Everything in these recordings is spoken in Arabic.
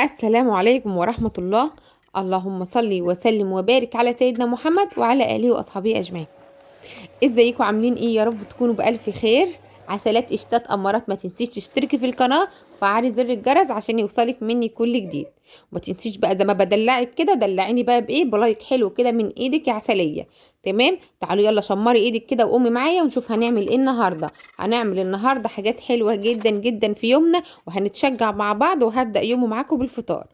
السلام عليكم ورحمة الله. اللهم صل وسلم وبارك على سيدنا محمد وعلى آله وأصحابه أجمعين. ازيكم عاملين ايه؟ يا رب تكونوا بألف خير. عسلات اشتات امارات، ما تنسيش تشتركي في القناة وفعلي زر الجرس عشان يوصلك مني كل جديد. وما تنسيش بقى زي ما بدلعك كده دلعيني بقى بايه، بلايك حلو كده من ايدك يا عسلية. تمام، تعالوا يلا شمري ايدك كده وقومي معايا ونشوف هنعمل ايه النهارده. هنعمل النهارده حاجات حلوة جدا جدا في يومنا، وهنتشجع مع بعض، وهبدأ يومه معاكم بالفطار.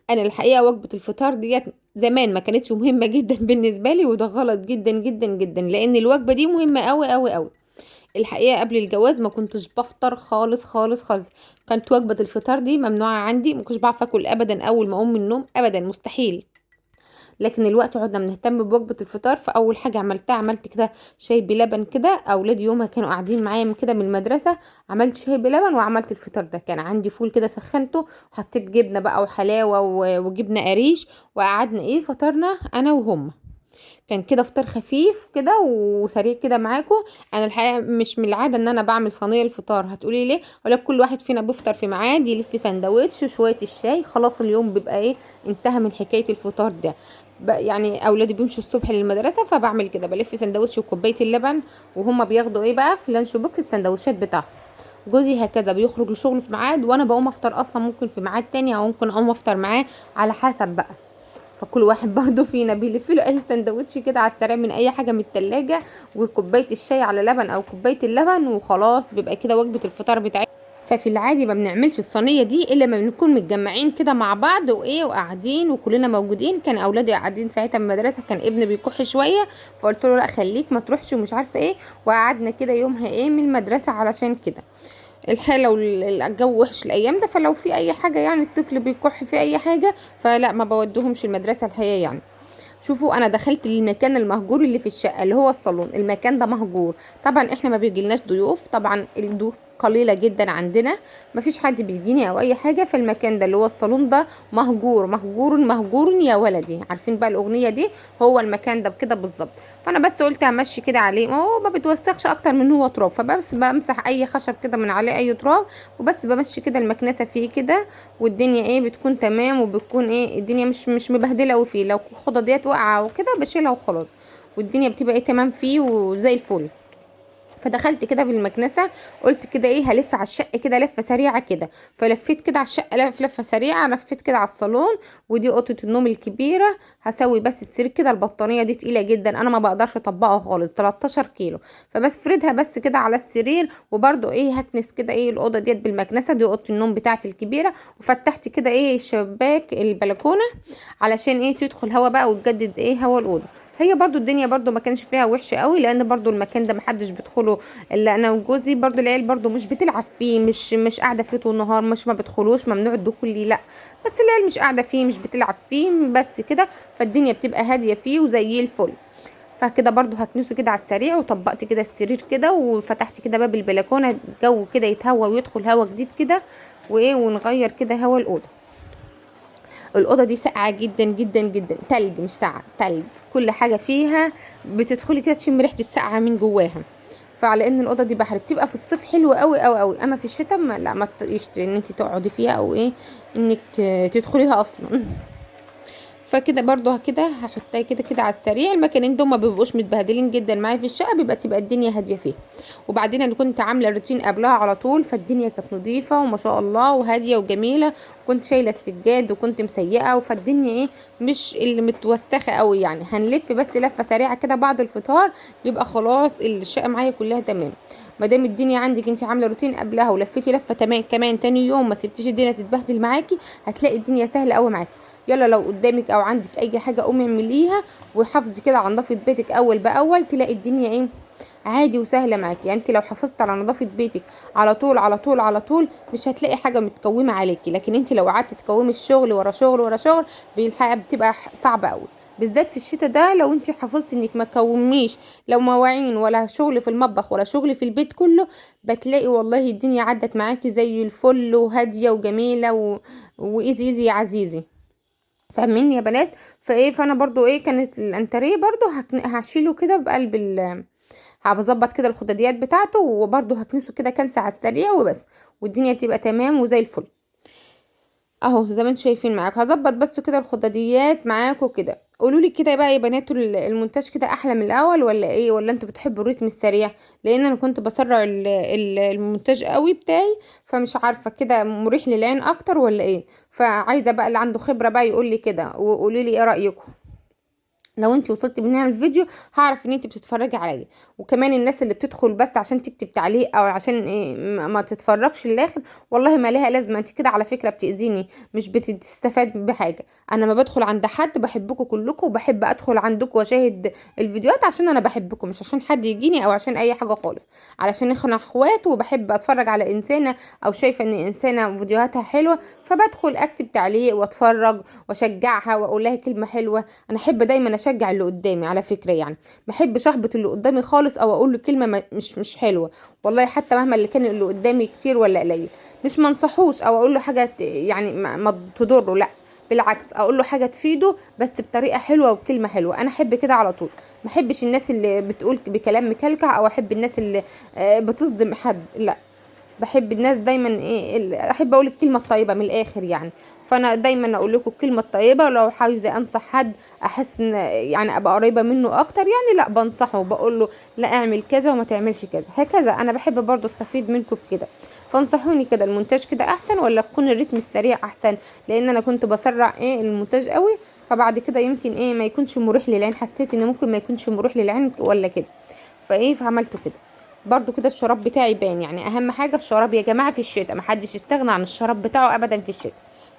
انا الحقيقه وجبه الفطار ديت زمان ما كانتش مهمه جدا بالنسبه لي، وده غلط جدا جدا جدا، لان الوجبه دي مهمه قوي قوي قوي. الحقيقه قبل الجواز ما كنتش بفطر خالص خالص خالص. كانت وجبه الفطار دي ممنوعه عندي، ما كنتش بعرف اكل ابدا اول ما اقوم من النوم، ابدا مستحيل. لكن الوقت عدنا بنهتم بوجبة الفطار، فأول حاجة عملتها عملت كده شاي بلبن كده. أولادي يومها كانوا قاعدين معايا من كده من المدرسة، عملت شاي بلبن وعملت الفطار ده. كان عندي فول كده سخنته، وحطيت جبنة بقى وحلاوة وجبنة قريش، وقعدنا ايه فطرنا أنا وهم. كان كده فطار خفيف كده وسريع كده معاكم. انا الحقيقه مش من العاده ان انا بعمل صينيه الفطار، هتقولي ليه؟ ولا كل واحد فينا بيفطر في ميعاد، يلف سندوتش شويه الشاي، خلاص اليوم بيبقى ايه، انتهى من حكايه الفطار ده. يعني اولادي بيمشوا الصبح للمدرسه، فبعمل كده بلف سندوتش وكوبايه اللبن، وهما بياخدوا ايه بقى في لانش بوكس السندوتشات بتاعهم. جوزي هكذا بيخرج لشغله في ميعاد، وانا بقوم افطر اصلا ممكن في ميعاد تاني، او ممكن اقوم افطر معاه على حسب بقى. فكل واحد برضو فينا بيلف له اي سندوتش كده على السريع من اي حاجه من التلاجة، وكوبايه الشاي على لبن او كوبايه اللبن، وخلاص بيبقى كده وجبه الفطار بتاعتنا. ففي العادي ما بنعملش الصينيه دي الا لما بنكون متجمعين كده مع بعض وايه وقاعدين وكلنا موجودين. كان اولادي قاعدين ساعتها من المدرسه، كان ابني بيكح شويه، فقلت له لا خليك ما تروحش ومش عارفه ايه، وقعدنا كده يومها ايه من المدرسه علشان كده. الحال لو الجو وحش الايام ده، فلو في اي حاجه يعني الطفل بيكح في اي حاجه، فلا ما بودهمش المدرسه الحقيقه يعني. شوفوا انا دخلت للمكان المهجور اللي في الشقه اللي هو الصالون، المكان ده مهجور. طبعا احنا ما بيجيلناش ضيوف، طبعا الضيوف قليله جدا عندنا، ما فيش حد بيجيني او اي حاجه. فالمكان ده اللي هو الصالون ده مهجور مهجور مهجور يا ولدي، عارفين بقى الاغنيه دي؟ هو المكان ده بكده بالظبط. فانا بس قلت همشي كده عليه، ما هو ما بتوسخش اكتر من هو تراب، فبس بمسح اي خشب كده من عليه اي تراب، وبس بمشي كده المكنسه فيه كده، والدنيا ايه بتكون تمام، وبتكون ايه الدنيا مش مبهدله وفيه. لو الخضه ديت واقعه وكده بشيلها وخلاص، والدنيا بتبقى ايه تمام فيه وزي الفل. فدخلت كده في المكنسه، قلت كده ايه هلف على الشقه كده لفه سريعه كده. فلفيت كده على الشقه لفه سريعه، لفيت كده على الصالون. ودي اوضه النوم الكبيره، هسوي بس السرير كده. البطانيه دي تقيله جدا، انا ما بقدرش اطبقها خالص، 13 كيلو. فبس فردها بس كده على السرير، وبرده ايه هكنس كده ايه الاوضه ديت بالمكنسه. دي اوضه النوم بتاعتي الكبيره، وفتحت كده ايه شباك البلكونه علشان ايه تدخل هوا بقى وتجدد ايه هوا الاوضه. هي برضو الدنيا برضو ما كانش فيها وحشه قوي، لان برضو المكان ده محدش بيدخله الا انا وجوزي. برضو العيال برضو مش بتلعب فيه، مش قاعده فيه طول النهار، مش ما بدخلوش، ممنوع الدخول ليه لا. بس العيال مش قاعده فيه مش بتلعب فيه بس كده، فالدنيا بتبقى هاديه فيه وزي الفل. فكده برضو هكنسه كده على السريع، وطبقت كده السرير كده، وفتحت كده باب البلكونه، الجو كده يتهوى ويدخل هوا جديد كده، وايه ونغير كده هوا الاوضه. الاوضه دي ساقعه جدا جدا جدا، تلج مش ساقعه تلج. كل حاجه فيها بتدخلي كده تشم ريحه السقعه من جواها. فعلى ان الاوضه دي بحري، بتبقى في الصيف حلوه قوي قوي قوي، اما في الشتاء ما لا ما تطيقيش ان انت تقعدي فيها او ايه انك تدخليها اصلا. فكده برضو كده هحطها كده كده على السريع. المكانين دول ما بيبقوش متبهدلين جدا معايا في الشقه، تبقى الدنيا هاديه فيه. وبعدين انا كنت عامله روتين قبلها على طول، فالدنيا كانت نظيفه وما شاء الله وهاديه وجميله. كنت شايله السجاد وكنت مسيقه، فالدنيا ايه مش اللي متوسخه قوي يعني. هنلف بس لفه سريعه كده بعد الفطار، يبقى خلاص الشقه معايا كلها تمام. ما دام الدنيا عندك انت عامله روتين قبلها ولفيتي لفه تمام كمان تاني يوم، ما سبتيش الدنيا تتبهدل معاكي، هتلاقي الدنيا سهله قوي معاكي. يلا لو قدامك او عندك اي حاجه قومي اعمليها، وحافظي كده على نظافه بيتك اول باول، تلاقي الدنيا ايه عادي وسهله معاكي. يعني انت لو حافظت على نظافه بيتك على طول على طول على طول، مش هتلاقي حاجه متكومه عليكي. لكن انت لو قعدتي تكومي الشغل ورا شغل ورا شغل، بالحقيقه بتبقى صعبه قوي، بالذات في الشتاء ده. لو انت حافظتي انك ما تكوميش لو مواعين ولا شغل في المطبخ ولا شغل في البيت كله، بتلاقي والله الدنيا عدت معاكي زي الفل وهاديه وجميله وايزي ايزي يا عزيزي. فاهمين يا بنات؟ فايه فانا برضو ايه كانت الانتريه برضو هشيله كده بقلب هبظبط كده الخداديات بتاعته، وبرضو هكنسه كده كنسه على السريع وبس، والدنيا بتبقى تمام وزي الفل. اهو زي ما انتم شايفين معاك. هظبط بس كده الخداديات معاكم كده. قولوا لي كده بقى يا بنات، المونتاج كده احلى من الاول ولا ايه؟ ولا انتوا بتحبوا الريتم السريع؟ لان انا كنت بسرع المونتاج قوي بتاعي، فمش عارفه كده مريح للعين اكتر ولا ايه. فعايزه بقى اللي عنده خبره بقى يقول لي كده، وقولوا لي ايه رايكم. لو انت وصلت من هنا الفيديو هعرف ان انت بتتفرجي عليا. وكمان الناس اللي بتدخل بس عشان تكتب تعليق او عشان ايه ما تتفرجش للاخر، والله ما لها لازمه. انت كده على فكره بتاذيني، مش بتستفاد بحاجه. انا ما بدخل عند حد بحبكم كلكم، وبحب ادخل عندكم واشاهد الفيديوهات عشان انا بحبكم، مش عشان حد يجيني او عشان اي حاجه خالص. علشان احنا اخوات، وبحب اتفرج على انسانه او شايفه ان انسانه فيديوهاتها حلوه، فبدخل اكتب تعليق واتفرج واشجعها واقول لها كلمه حلوه. انا احب دايما اشجع اللي قدامي على فكره يعني. ما احبش احبط اللي قدامي خالص او اقول له كلمه مش حلوه. والله حتى مهما اللي كان اللي قدامي كتير ولا قليل، مش منصحوش او اقول له حاجه يعني ما تضره، لا. بالعكس اقول له حاجه تفيده بس بطريقه حلوه وبكلمه حلوه. انا احب كده على طول. ما احبش الناس اللي بتقول بكلام مكلكع، او احب الناس اللي بتصدم حد، لا. بحب الناس دايما احب اقول الكلمه الطيبه من الاخر يعني. فانا دايما اقول لكم الكلمه الطيبه. ولو عايزه انصح حد احس ان يعني ابقى قريبه منه اكتر يعني، لا بنصحه وبقول له لا اعمل كذا وما تعملش كذا هكذا. انا بحب برضو استفيد منكم بكده. فانصحوني كده، المونتاج كده احسن ولا يكون الريتم السريع احسن؟ لان انا كنت بسرع المونتاج قوي، فبعد كده يمكن ما يكونش مريح للعين. حسيت ان ممكن ما يكونش مريح للعين ولا كده. فعملته كده. برضو كده الشراب بتاعي بان. يعني اهم حاجه الشراب يا جماعه في الشتاء، محدش يستغنى عن الشراب بتاعه ابدا في الشتاء.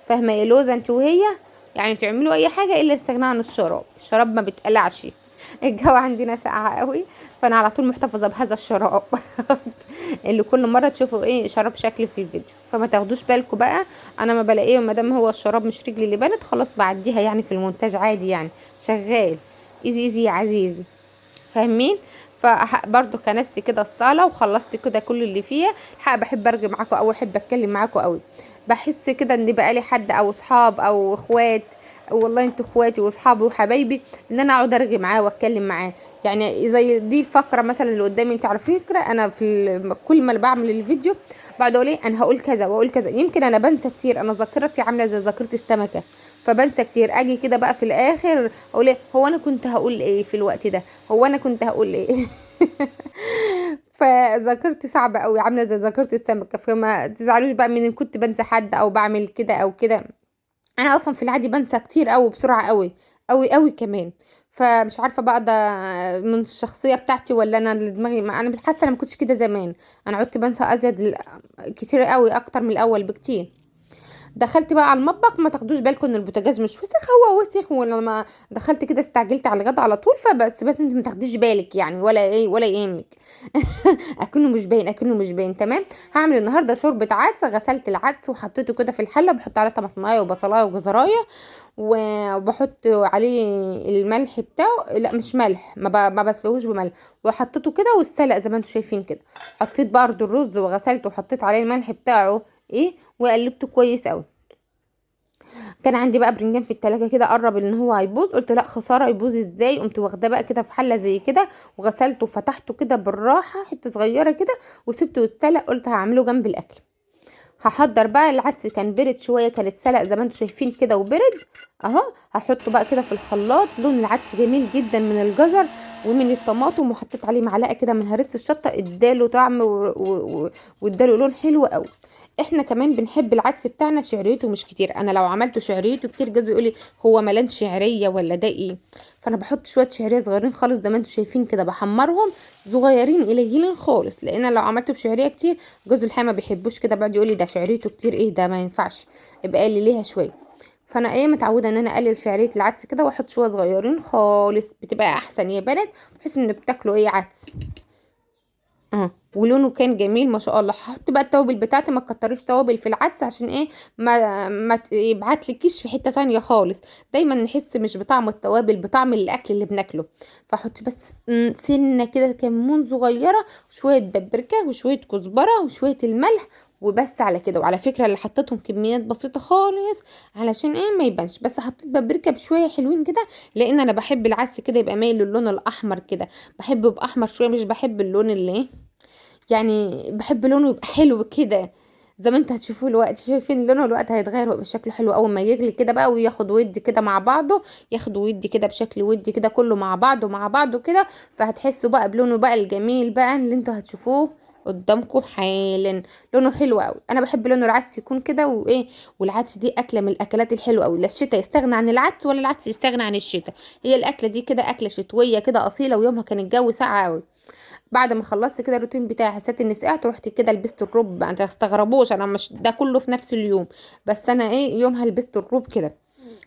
فاهمه يا لوزه انت وهي؟ يعني تعملوا اي حاجه الا استغناء عن الشراب. الشراب ما بتقلعش. الجو عندنا ساقعه قوي، فانا على طول محتفظه بهذا الشراب. اللي كل مره تشوفوا شراب شكل في الفيديو، فما تاخدوش بالكم بقى. انا ما بلاقيه، ما دام هو الشراب مش رجلي اللي بانت خلاص بعديها يعني في المونتاج عادي يعني. شغال ايزي ايزي يا عزيزي. فاهمين؟ فبرضو كنست كده الصاله وخلصت كده كل اللي فيها. الحقيقه بحب ارغي معاكم او احب اتكلم معاكم قوي. بحس كده ان بقالي حد او اصحاب او اخوات. والله انتوا اخواتي واصحابي وحبايبي، ان انا اقعد ارغي معاه واتكلم معاه. يعني زي دي الفقره مثلا اللي قدامي. انت على فكره انا في كل ما بعمل الفيديو بعد اقول انا هقول كذا واقول كذا. يمكن انا بنسى كتير، انا ذاكرتي عامله زي ذاكره السمكه. فبنسى كتير. اجي كده بقى في الاخر اقول هو انا كنت هقول ايه في الوقت ده؟ هو انا كنت هقول ايه؟ فذاكرتي صعبه قوي، عامله زي ذاكره السمكه. فما تزعلوش بقى من ان كنت بنسى حد او بعمل كده او كده. انا اصلا في العادي بنسى كتير قوي بسرعه قوي قوي قوي كمان. فمش عارفه بقى ده من الشخصيه بتاعتي ولا انا اللي دماغي. ما انا حاسه انا ما كنتش كده زمان. انا عدت بنسى ازيد كتير قوي اكتر من الاول بكتير. دخلت بقى على المطبخ، ما تاخدوش بالكم ان البوتاجاز مش وسخ، هو وسخ. ولما دخلت كده استعجلت على الغدا على طول. فبس انت ما تاخديش بالك يعني، ولا يهمك. اكنه مش باين، اكنه مش باين. تمام. هعمل النهارده شوربه عدس. غسلت العدس وحطيته كده في الحله، بحط عليه طماطمايه وبصلايه وجزرايه، وبحط عليه الملح بتاعه. لا مش ملح، ما بسلقوش بملح. وحطيته كده والسلق زي ما انتم شايفين كده. حطيت برضو الرز وغسلته وحطيت عليه الملح بتاعه وقلبته كويس قوي. كان عندي بقى برنجان في التلاجة كده قرب ان هو هيبوظ. قلت لا خساره يبوظ ازاي. قمت واخداه بقى كده في حله زي كده وغسلته وفتحته كده بالراحه حته صغيره كده وسبته يستلق. قلت هعمله جنب الاكل. هحضر بقى العدس. كان برد شويه، كان اتسلق زي ما انتم شايفين كده وبرد اهو. هحطه بقى كده في الخلاط. لون العدس جميل جدا من الجزر ومن الطماطم، وحطيت عليه معلقه كده من هريسه الشطه. اداله طعم واداله لون حلو قوي. احنا كمان بنحب العدس بتاعنا شعريته مش كتير. انا لو عملته شعريته كتير جوزي يقولي هو ملان شعريه ولا ده ايه. فانا بحط شويه شعريه صغيرين خالص زي ما انتم شايفين كده، بحمرهم صغيرين قليلين خالص. لان أنا لو عملته بشعريه كتير جوز الحما ما بيحبوش كده، بعد يقولي ده شعريته كتير ايه ده ما ينفعش. يبقى قلي ليها شويه. فانا متعوده ان انا اقلل شعريه العدس كده واحط شويه صغيرين خالص، بتبقى احسن يا بنات. بحيث ان بتاكلوا عدس. ولونه كان جميل ما شاء الله. هحط بقى التوابل بتاعتي. ما تكتريش توابل في العدس عشان ما يبعتلكيش في حته تانية خالص. دايما نحس مش بطعم التوابل، بطعم الاكل اللي بناكله. فحط بس سنه كده كمون صغيره وشويه بابريكا وشويه كزبره وشويه الملح وبس على كده. وعلى فكره اللي حطيتهم كميات بسيطه خالص علشان ما يبانش. بس حطيت بابريكا بشويه حلوين كده، لان انا بحب العدس كده يبقى مايل للون الاحمر كده. بحبه يبقى احمر شويه، مش بحب اللون اللي يعني بحب لونه يبقى حلو كده زي ما انتوا هتشوفوه الوقت، شايفين لونه الوقت هيتغير ويبقى شكله حلو اول ما يغلي كده بقى، وياخد ودي كده مع بعضه، ياخد ودي كده بشكل ودي كده كله مع بعضه مع بعضه كده. فهتحسوا بقى بلونه بقى الجميل بقى اللي انتوا هتشوفوه قدامكم حالا. لونه حلو قوي، انا بحب لونه العدس يكون كده وايه. والعدس دي اكله من الاكلات الحلوه قوي، لا الشتاء يستغنى عن العدس ولا العدس يستغنى عن الشتاء. هي الاكله دي كده اكله شتويه كده اصيله، ويومها كان الجو ساقع قوي. بعد ما خلصت كده الروتين بتاعي، حسيت اني سقعت، رحت كده لبست الروب. ما تستغربوش انا مش ده كله في نفس اليوم، بس انا ايه يومها لبست الروب كده.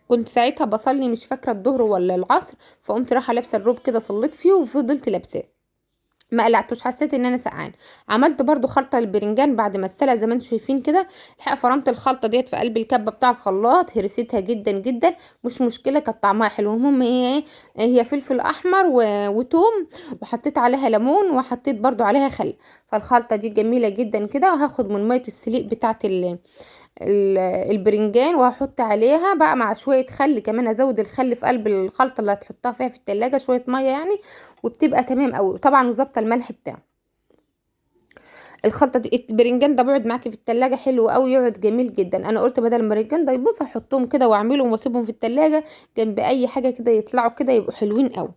كنت ساعتها بصلي مش فاكره الظهر ولا العصر، فقمت رايحه لابسه الروب كده، صليت فيه وفضلت لابساه، ما قلعتوش، حسيت ان انا سقعان. عملت برضو خلطه البرنجان بعد ما استلق زي ما انتم شايفين كده. الحقيقه فرمت الخلطه ديت في قلب الكبه بتاع الخلاط، هرستها جدا جدا، مش مشكله، كانت طعمها حلو. المهم ايه، هي فلفل احمر وتوم، وحطيت عليها ليمون، وحطيت برضو عليها خل. فالخلطه دي جميله جدا كده. وهاخد من ميه السليق بتاعت البرنجان، وهحط عليها بقى مع شويه خل كمان، ازود الخل في قلب الخلطه اللي هتحطها فيها في التلاجة، شويه ميه يعني، وبتبقى تمام قوي طبعا. وظابطه الملح بتاعه. الخلطه دي البرنجان ده بيقعد معاكي في التلاجة حلو قوي، يقعد جميل جدا. انا قلت بدل البرنجان ده يبوظ هحطهم كده واعملهم واسيبهم في التلاجة جنب اي حاجه كده، يطلعوا كده يبقوا حلوين قوي،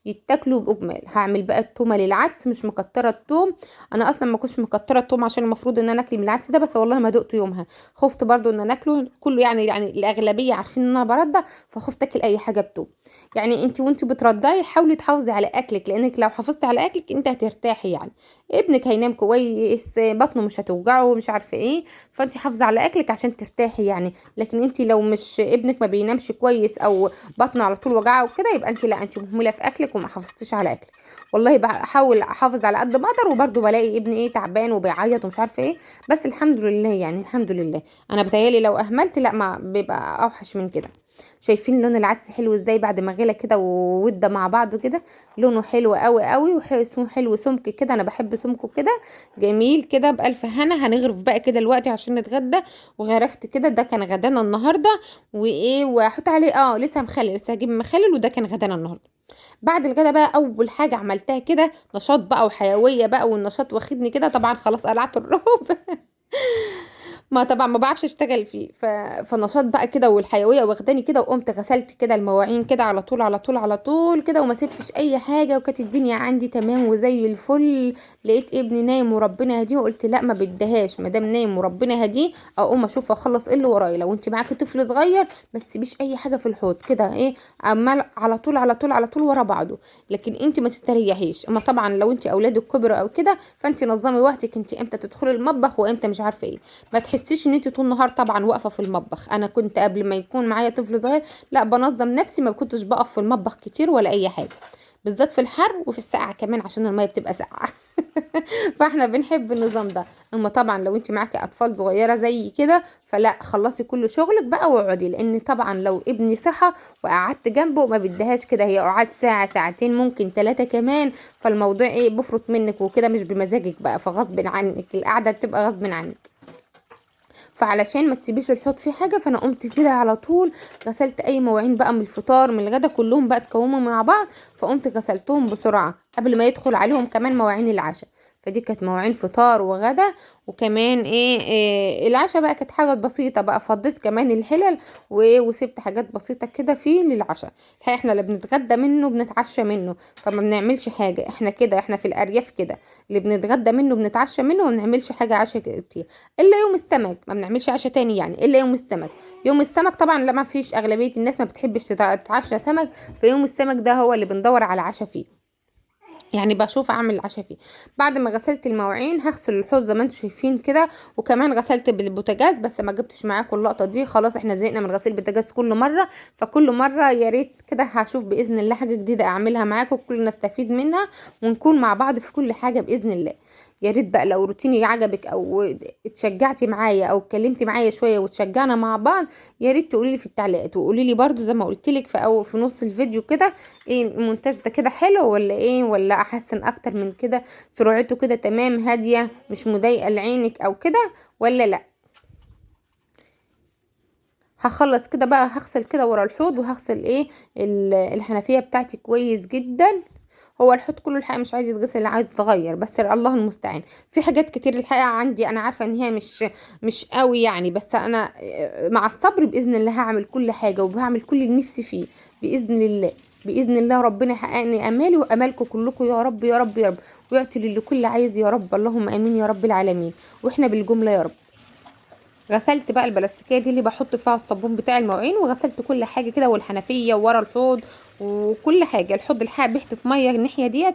يتاكلوا بأجمال. هعمل بقى التومه للعدس، مش مكتره التوم. انا اصلا ما كنتش مكتره التوم عشان المفروض ان انا اكل من العدس ده، بس والله ما دقته يومها. خفت برضو ان انا اكله كله، يعني الاغلبيه عارفين ان انا برضع، فخفت اكل اي حاجه بتوم. يعني انت وانت بترضعي حاولي تحافظي على اكلك، لانك لو حافظتي على اكلك انت هترتاحي يعني. ابنك هينام كويس، بطنه مش هتوجعه، مش عارفه ايه. فانت حافظي على اكلك عشان ترتاحي يعني. لكن انت لو مش ابنك ما بينامش كويس، او بطنه على طول وجعه وكده، يبقى انت لا، انت مهمله في اكلك وما حافظتيش على اكلك. والله بحاول احافظ على قد ما اقدر، وبرضه بلاقي ابني ايه تعبان وبيعيط ومش عارفه ايه. بس الحمد لله يعني، الحمد لله. انا بتهيالي لو اهملت لا، ما بيبقى اوحش من كده. شايفين لون العدس حلو ازاي بعد ما غلى كده وودى مع بعضه كده. لونه حلو قوي قوي، وحسه حلو سمك كده، انا بحب سمكه كده جميل كده. بألف هنا. هنغرف بقى كده دلوقتي عشان نتغدى. وغرفت كده، ده كان غدانا النهارده. وايه، واحط عليه لسه مخلل، لسه هجيب مخلل، وده كان غدانا النهارده. بعد الغدا بقى اول حاجه عملتها كده نشاط بقى وحيويه بقى، والنشاط واخدني كده طبعا، خلاص قلعت الروب. ما طبعا ما بعرفش اشتغل فيه، فالنشاط بقى كده والحيويه واخداني كده. وقمت غسلت كده المواعين كده على طول على طول على طول كده، وما سبتش اي حاجه، وكانت الدنيا عندي تمام وزي الفل. لقيت ابني نايم وربنا هديه، وقلت لا ما بدهاش ما دام نايم وربنا هديه، اقوم اشوف اخلص ايه اللي ورايا. لو انت معاكي طفل صغير ما تسيبيش اي حاجه في الحوض كده، ايه عمال على طول على طول على طول ورا بعضه. لكن انت ما تستريحيش. اما طبعا لو انت اولادك كبروا او كده، فانت نظمي وقتك، انت امتى تدخلي المطبخ وامتى مش عارفه ايه. ما تحسيش ان انت طول النهار طبعا واقفه في المطبخ. انا كنت قبل ما يكون معايا طفل صغير لا بنظم نفسي، ما كنتش بقف في المطبخ كتير ولا اي حاجه، بالذات في الحر وفي السقعه كمان عشان الميه بتبقى ساقعه. فاحنا بنحب النظام ده. اما طبعا لو انت معاكي اطفال صغيره زي كده، فلا خلصي كل شغلك بقى واقعدي، لان طبعا لو ابني صحى وقعدت جنبه ما بدهاش كده، هي قعد ساعه ساعتين ممكن 3 كمان، فالموضوع ايه بفرط منك وكده، مش بمزاجك بقى، فغصب عنك القعده تبقى غصب عنك. فعلشان ما تسيبيش الحوض فيه حاجه، فانا قمت كده على طول غسلت اي مواعين بقى من الفطار من الغدا، كلهم بقى اتكوموا مع بعض، فقمت غسلتهم بسرعه قبل ما يدخل عليهم كمان مواعين العشاء. فدي كانت مواعين فطار وغدا. وكمان إيه العشاء بقى كانت حاجه بسيطه بقى، فضيت كمان الحلل وسبت حاجات بسيطه كده فيه للعشاء. الحقيقه احنا لا بنتغدى منه بنتعشى منه، فما بنعملش حاجه. احنا كده، احنا في الارياف كده، اللي بنتغدى منه بنتعشى منه، وما بنعملش حاجه عشاء كتير، الا يوم السمك. ما بنعملش عشاء تاني يعني الا يوم السمك. يوم السمك طبعا لا، ما فيش، اغلبيه الناس ما بتحبش تتعشى سمك، فيوم السمك ده هو اللي بندور على عشاء فيه، يعني بشوف اعمل العشاء فيه. بعد ما غسلت المواعين هغسل الحوض زي ما انتم شايفين كده. وكمان غسلت بالبوتاجاز، بس ما جبتش معاكم اللقطه دي، خلاص احنا زهقنا من غسيل البوتاجاز كل مره. فكل مره يا ريت كده هشوف باذن الله حاجه جديده اعملها معاكم، كلنا نستفيد منها ونكون مع بعض في كل حاجه باذن الله. يا ريت بقى لو روتيني عجبك، او اتشجعتي معايا، او اتكلمتي معايا شويه وتشجعنا مع بعض، يا ريت تقولي لي في التعليقات. وقولي لي برده زي ما قلت لك في او في نص الفيديو كده، ايه المونتاج ده كده حلو ولا ايه، ولا احسن اكتر من كده، سرعته كده تمام هاديه مش مضايقه لعينك او كده، ولا لا. هخلص كده بقى، هغسل كده ورا الحوض، وهغسل ايه الحنفيه بتاعتي كويس جدا. هو الحوض كله الحقيقه مش عايز يتغسل، اللي عايز يتغير، بس الله المستعان. في حاجات كتير الحقيقه عندي انا عارفه ان هي مش قوي يعني، بس انا مع الصبر باذن الله هعمل كل حاجه، وهعمل كل اللي نفسي فيه باذن الله. باذن الله ربنا يحقق لي امالي وامالكم كلكم يا رب يا رب يا رب، ويعطي لكل عايز يا رب، اللهم امين يا رب العالمين، واحنا بالجمله يا رب. غسلت بقى البلاستيكيه دي اللي بحط فيها الصابون بتاع المواعين، وغسلت كل حاجه كده، والحنفيه وورا الحوض وكل حاجه. الحوض الحقيقه بيحدف ميه الناحيه ديت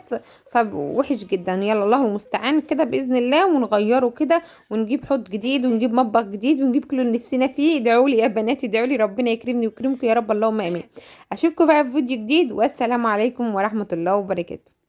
فوحش جدا. يلا الله المستعان كده باذن الله، ونغيره كده، ونجيب حوض جديد، ونجيب مطبخ جديد، ونجيب كل اللي نفسنا فيه. ادعوا لي يا بنات، ادعوا لي ربنا يكرمني ويكرمكم يا رب، اللهم امين. اشوفكم بقى في فيديو جديد، والسلام عليكم ورحمه الله وبركاته.